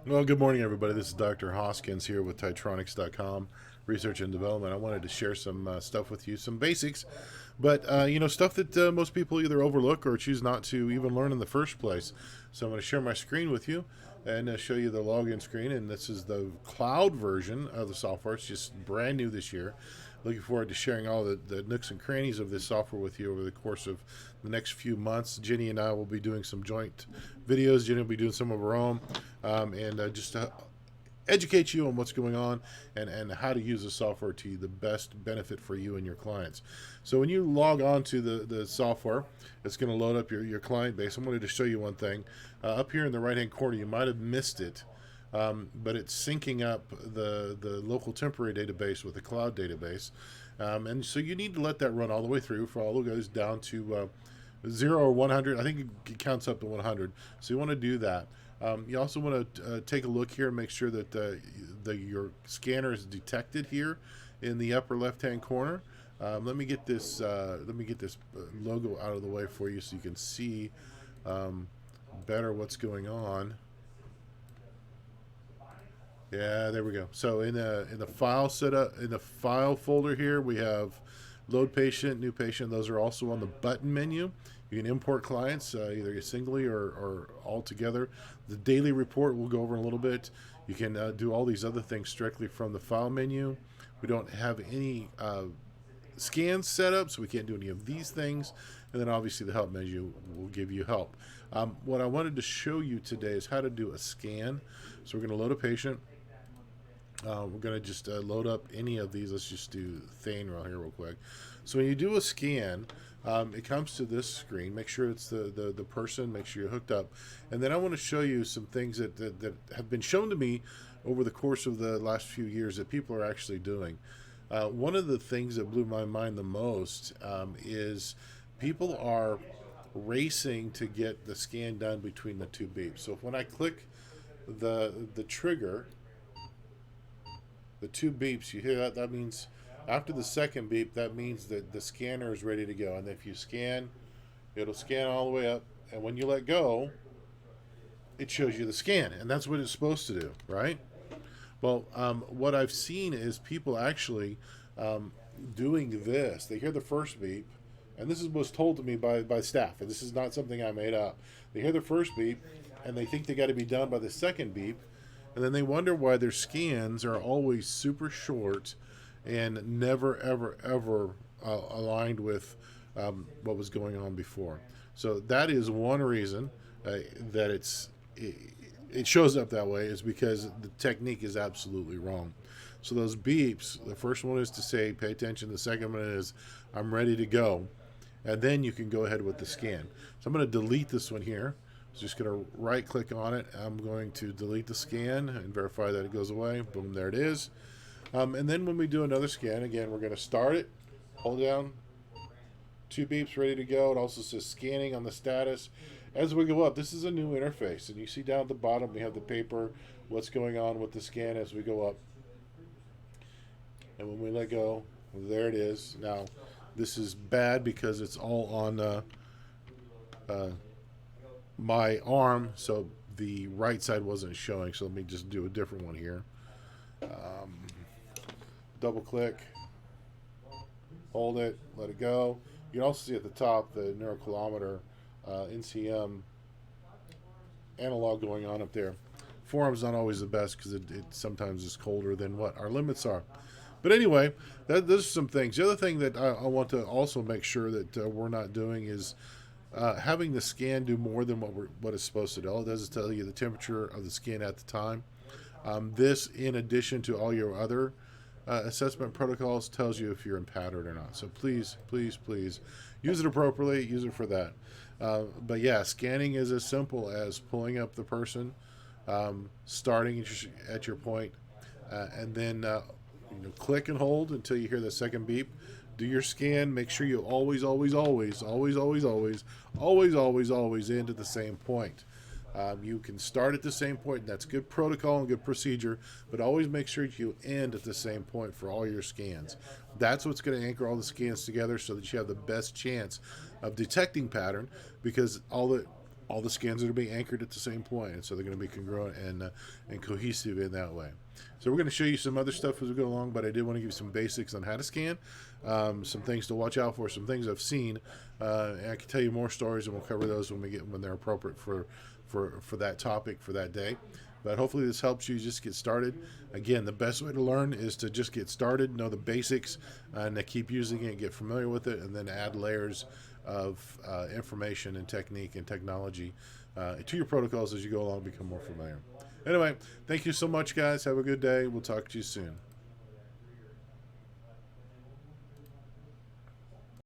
Well, good morning, everybody. This is Dr. Hoskins here with Titronics.com, Research and Development. I wanted to share some stuff with you, some basics, but stuff that most people either overlook or choose not to even learn in the first place. So I'm going to share my screen with you and show you the login screen. And this is the cloud version of the software. It's just brand new this year. Looking forward to sharing all the nooks and crannies of this software with you over the course of the next few months. Jenny and I will be doing some joint videos. Jenny will be doing some of her own, and just to educate you on what's going on and how to use the software to the best benefit for you and your clients. So when you log on to the software, it's going to load up your client base. I wanted to show you one thing. Up here in the right-hand corner, you might have missed it, but it's syncing up the local temporary database with the cloud database. And so you need to let that run all the way through for all the goes down to 0 or 100. I think it counts up to 100. So you want to do that. You also want to take a look here and make sure that your scanner is detected here in the upper left-hand corner. Let me get this logo out of the way for you so you can see better what's going on. Yeah, there we go. So in the file setup, in the file folder here, we have load patient, new patient. Those are also on the button menu. You can import clients either singly or all together. The daily report we'll go over in a little bit. You can do all these other things strictly from the file menu. We don't have any scans set up, so we can't do any of these things. And then obviously the help menu will give you help. What I wanted to show you today is how to do a scan. So we're going to load a patient. We're going to just load up any of these. Let's just do Thane here real quick. So when you do a scan, it comes to this screen. Make sure it's the person. Make sure you're hooked up. And then I want to show you some things that have been shown to me over the course of the last few years that people are actually doing. One of the things that blew my mind the most is people are racing to get the scan done between the two beeps. So when I click the trigger, the two beeps, you hear that? That means after the second beep, that means that the scanner is ready to go. And if you scan, it'll scan all the way up. And when you let go, it shows you the scan. And that's what it's supposed to do, right? Well, what I've seen is people actually doing this. They hear the first beep, and this was told to me by staff, and this is not something I made up. They hear the first beep, and they think they got to be done by the second beep, and then they wonder why their scans are always super short and never, ever, ever aligned with what was going on before. So that is one reason that it shows up that way, is because the technique is absolutely wrong. So those beeps, the first one is to say, pay attention. The second one is, I'm ready to go. And then you can go ahead with the scan. So I'm going to delete this one here. Just going to right click on it. I'm going to delete the scan and verify that it goes away. Boom, there it is. And then when we do another scan, again, we're going to start it, hold down, two beeps ready to go. It also says scanning on the status. As we go up, this is a new interface. And you see down at the bottom, we have the paper, what's going on with the scan as we go up. And when we let go, there it is. Now, this is bad because it's all on my arm, so the right side wasn't showing. So let me just do a different one here. Double click, hold it, let it go. You can also see at the top the neurokilometer NCM analog going on up there. Forum's not always the best because it sometimes is colder than what our limits are. But anyway, those are some things. The other thing that I want to also make sure that we're not doing is having the scan do more than what it's supposed to do. All it does is tell you the temperature of the scan at the time. This, in addition to all your other assessment protocols, tells you if you're in pattern or not. So please, please, please use it appropriately. Use it for that. But yeah, scanning is as simple as pulling up the person, starting at your point, and then click and hold until you hear the second beep. Do your scan. Make sure you always end at the same point. You can start at the same point, and that's good protocol and good procedure, but always make sure you end at the same point for all your scans. That's what's going to anchor all the scans together so that you have the best chance of detecting pattern, because all the scans are going to be anchored at the same point, and so they're going to be congruent and cohesive in that way. So we're going to show you some other stuff as we go along, but I did want to give you some basics on how to scan, some things to watch out for, some things I've seen, and I can tell you more stories, and we'll cover those when they're appropriate for that topic for that day. But hopefully this helps you just get started. Again, the best way to learn is to just get started, know the basics, and to keep using it, get familiar with it, and then add layers of information and technique and technology to your protocols as you go along, become more familiar. Anyway, thank you so much, guys. Have a good day. We'll talk to you soon.